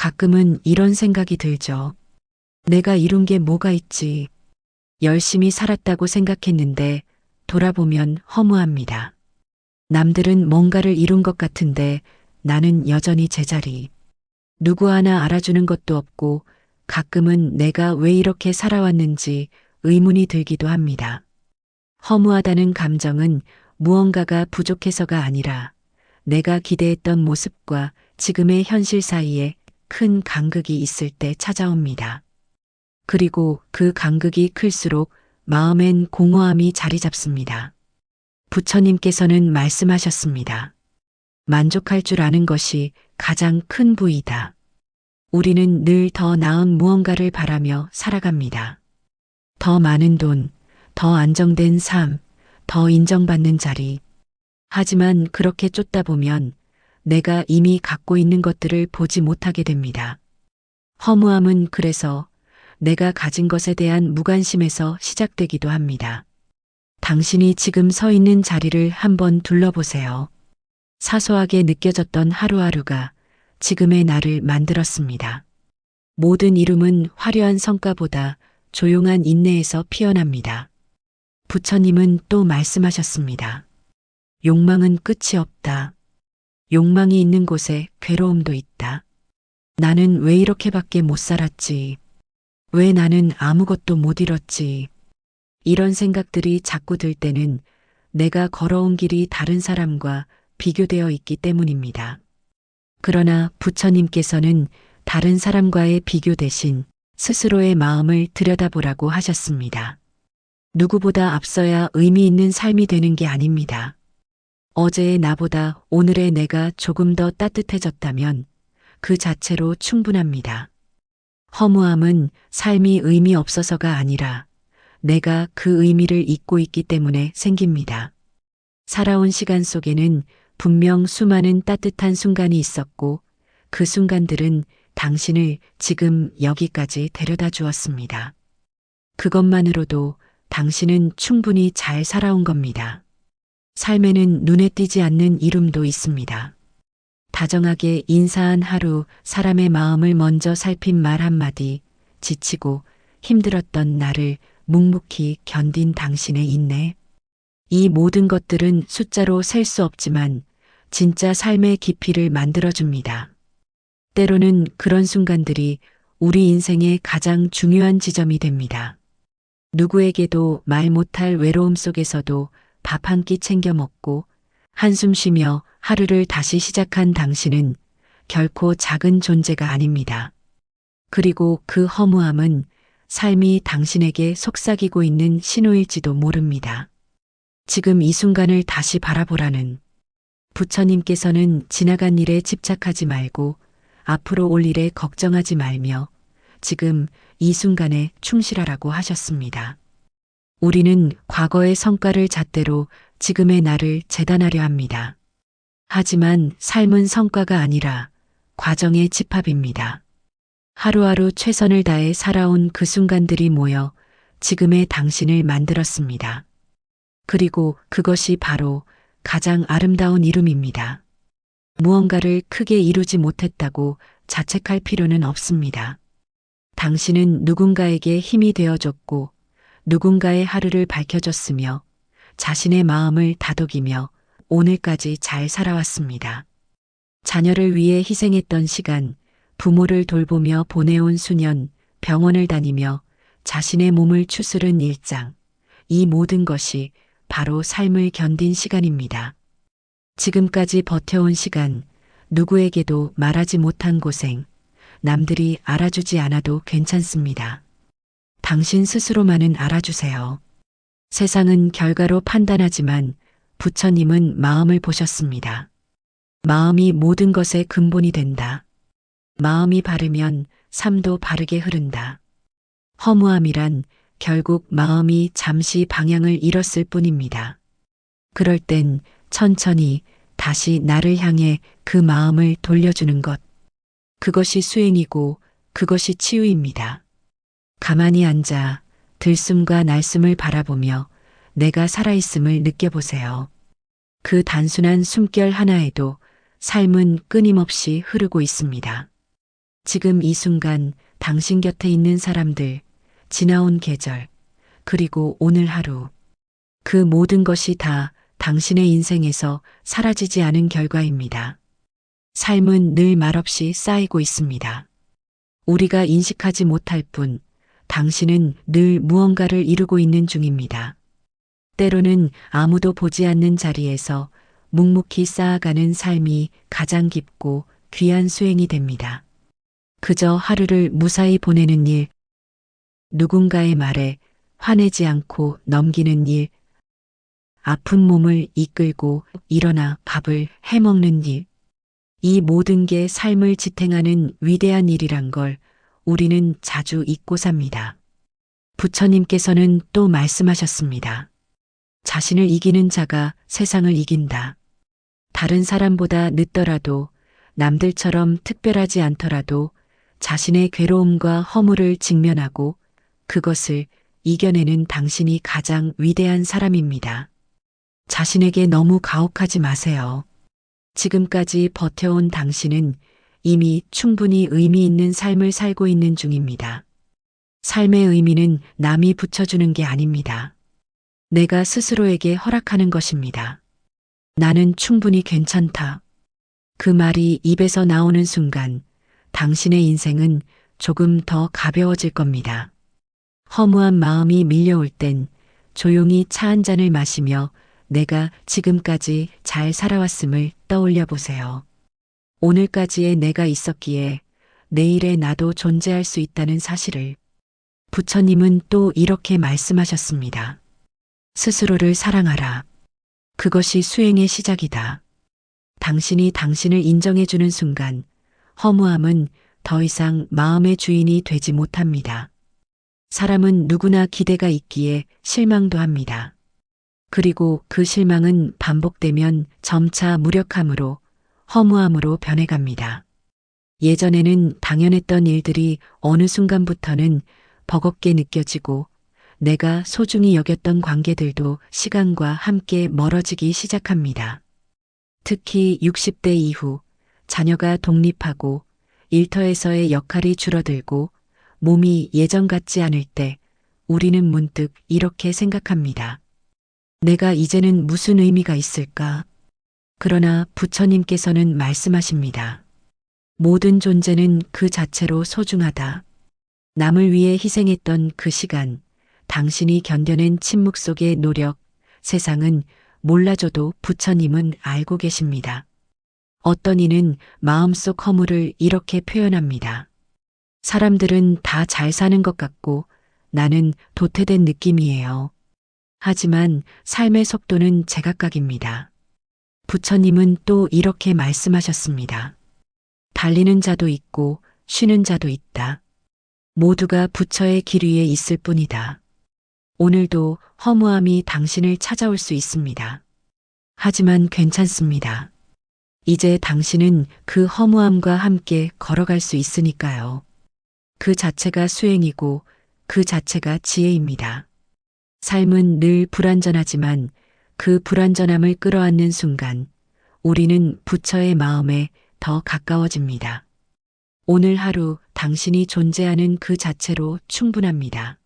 가끔은 이런 생각이 들죠. 내가 이룬 게 뭐가 있지. 열심히 살았다고 생각했는데 돌아보면 허무합니다. 남들은 뭔가를 이룬 것 같은데 나는 여전히 제자리. 누구 하나 알아주는 것도 없고 가끔은 내가 왜 이렇게 살아왔는지 의문이 들기도 합니다. 허무하다는 감정은 무언가가 부족해서가 아니라 내가 기대했던 모습과 지금의 현실 사이에 큰 간극이 있을 때 찾아옵니다. 그리고 그 간극이 클수록 마음엔 공허함이 자리 잡습니다. 부처님께서는 말씀하셨습니다. 만족할 줄 아는 것이 가장 큰 부이다. 우리는 늘 더 나은 무언가를 바라며 살아갑니다. 더 많은 돈, 더 안정된 삶, 더 인정받는 자리. 하지만 그렇게 쫓다 보면 내가 이미 갖고 있는 것들을 보지 못하게 됩니다. 허무함은 그래서 내가 가진 것에 대한 무관심에서 시작되기도 합니다. 당신이 지금 서 있는 자리를 한번 둘러보세요. 사소하게 느껴졌던 하루하루가 지금의 나를 만들었습니다. 모든 이룸은 화려한 성과보다 조용한 인내에서 피어납니다. 부처님은 또 말씀하셨습니다. 욕망은 끝이 없다. 욕망이 있는 곳에 괴로움도 있다. 나는 왜 이렇게밖에 못 살았지? 왜 나는 아무것도 못 이뤘지? 이런 생각들이 자꾸 들 때는 내가 걸어온 길이 다른 사람과 비교되어 있기 때문입니다. 그러나 부처님께서는 다른 사람과의 비교 대신 스스로의 마음을 들여다보라고 하셨습니다. 누구보다 앞서야 의미 있는 삶이 되는 게 아닙니다. 어제의 나보다 오늘의 내가 조금 더 따뜻해졌다면 그 자체로 충분합니다. 허무함은 삶이 의미 없어서가 아니라 내가 그 의미를 잊고 있기 때문에 생깁니다. 살아온 시간 속에는 분명 수많은 따뜻한 순간이 있었고 그 순간들은 당신을 지금 여기까지 데려다 주었습니다. 그것만으로도 당신은 충분히 잘 살아온 겁니다. 삶에는 눈에 띄지 않는 이름도 있습니다. 다정하게 인사한 하루, 사람의 마음을 먼저 살핀 말 한마디, 지치고 힘들었던 나를 묵묵히 견딘 당신의 인내. 이 모든 것들은 숫자로 셀 수 없지만 진짜 삶의 깊이를 만들어줍니다. 때로는 그런 순간들이 우리 인생의 가장 중요한 지점이 됩니다. 누구에게도 말 못할 외로움 속에서도 밥 한 끼 챙겨 먹고 한숨 쉬며 하루를 다시 시작한 당신은 결코 작은 존재가 아닙니다. 그리고 그 허무함은 삶이 당신에게 속삭이고 있는 신호일지도 모릅니다. 지금 이 순간을 다시 바라보라는 부처님께서는 지나간 일에 집착하지 말고 앞으로 올 일에 걱정하지 말며 지금 이 순간에 충실하라고 하셨습니다. 우리는 과거의 성과를 잣대로 지금의 나를 재단하려 합니다. 하지만 삶은 성과가 아니라 과정의 집합입니다. 하루하루 최선을 다해 살아온 그 순간들이 모여 지금의 당신을 만들었습니다. 그리고 그것이 바로 가장 아름다운 이름입니다. 무언가를 크게 이루지 못했다고 자책할 필요는 없습니다. 당신은 누군가에게 힘이 되어줬고 누군가의 하루를 밝혀줬으며 자신의 마음을 다독이며 오늘까지 잘 살아왔습니다. 자녀를 위해 희생했던 시간, 부모를 돌보며 보내온 수년, 병원을 다니며 자신의 몸을 추스른 일장, 이 모든 것이 바로 삶을 견딘 시간입니다. 지금까지 버텨온 시간, 누구에게도 말하지 못한 고생, 남들이 알아주지 않아도 괜찮습니다. 당신 스스로만은 알아주세요. 세상은 결과로 판단하지만 부처님은 마음을 보셨습니다. 마음이 모든 것의 근본이 된다. 마음이 바르면 삶도 바르게 흐른다. 허무함이란 결국 마음이 잠시 방향을 잃었을 뿐입니다. 그럴 땐 천천히 다시 나를 향해 그 마음을 돌려주는 것. 그것이 수행이고 그것이 치유입니다. 가만히 앉아 들숨과 날숨을 바라보며 내가 살아있음을 느껴보세요. 그 단순한 숨결 하나에도 삶은 끊임없이 흐르고 있습니다. 지금 이 순간 당신 곁에 있는 사람들, 지나온 계절, 그리고 오늘 하루. 그 모든 것이 다 당신의 인생에서 사라지지 않은 결과입니다. 삶은 늘 말없이 쌓이고 있습니다. 우리가 인식하지 못할 뿐, 당신은 늘 무언가를 이루고 있는 중입니다. 때로는 아무도 보지 않는 자리에서 묵묵히 쌓아가는 삶이 가장 깊고 귀한 수행이 됩니다. 그저 하루를 무사히 보내는 일, 누군가의 말에 화내지 않고 넘기는 일, 아픈 몸을 이끌고 일어나 밥을 해먹는 일, 이 모든 게 삶을 지탱하는 위대한 일이란 걸 우리는 자주 잊고 삽니다. 부처님께서는 또 말씀하셨습니다. 자신을 이기는 자가 세상을 이긴다. 다른 사람보다 늦더라도 남들처럼 특별하지 않더라도 자신의 괴로움과 허물을 직면하고 그것을 이겨내는 당신이 가장 위대한 사람입니다. 자신에게 너무 가혹하지 마세요. 지금까지 버텨온 당신은 이미 충분히 의미 있는 삶을 살고 있는 중입니다. 삶의 의미는 남이 붙여주는 게 아닙니다. 내가 스스로에게 허락하는 것입니다. 나는 충분히 괜찮다. 그 말이 입에서 나오는 순간 당신의 인생은 조금 더 가벼워질 겁니다. 허무한 마음이 밀려올 땐 조용히 차 한 잔을 마시며 내가 지금까지 잘 살아왔음을 떠올려 보세요. 오늘까지의 내가 있었기에 내일의 나도 존재할 수 있다는 사실을. 부처님은 또 이렇게 말씀하셨습니다. 스스로를 사랑하라. 그것이 수행의 시작이다. 당신이 당신을 인정해주는 순간 허무함은 더 이상 마음의 주인이 되지 못합니다. 사람은 누구나 기대가 있기에 실망도 합니다. 그리고 그 실망은 반복되면 점차 무력함으로, 허무함으로 변해갑니다. 예전에는 당연했던 일들이 어느 순간부터는 버겁게 느껴지고 내가 소중히 여겼던 관계들도 시간과 함께 멀어지기 시작합니다. 특히 60대 이후 자녀가 독립하고 일터에서의 역할이 줄어들고 몸이 예전 같지 않을 때 우리는 문득 이렇게 생각합니다. 내가 이제는 무슨 의미가 있을까? 그러나 부처님께서는 말씀하십니다. 모든 존재는 그 자체로 소중하다. 남을 위해 희생했던 그 시간, 당신이 견뎌낸 침묵 속의 노력, 세상은 몰라줘도 부처님은 알고 계십니다. 어떤 이는 마음속 허물을 이렇게 표현합니다. 사람들은 다 잘 사는 것 같고 나는 도태된 느낌이에요. 하지만 삶의 속도는 제각각입니다. 부처님은 또 이렇게 말씀하셨습니다. 달리는 자도 있고 쉬는 자도 있다. 모두가 부처의 길 위에 있을 뿐이다. 오늘도 허무함이 당신을 찾아올 수 있습니다. 하지만 괜찮습니다. 이제 당신은 그 허무함과 함께 걸어갈 수 있으니까요. 그 자체가 수행이고 그 자체가 지혜입니다. 삶은 늘 불완전하지만 그 불완전함을 끌어안는 순간 우리는 부처의 마음에 더 가까워집니다. 오늘 하루 당신이 존재하는 그 자체로 충분합니다.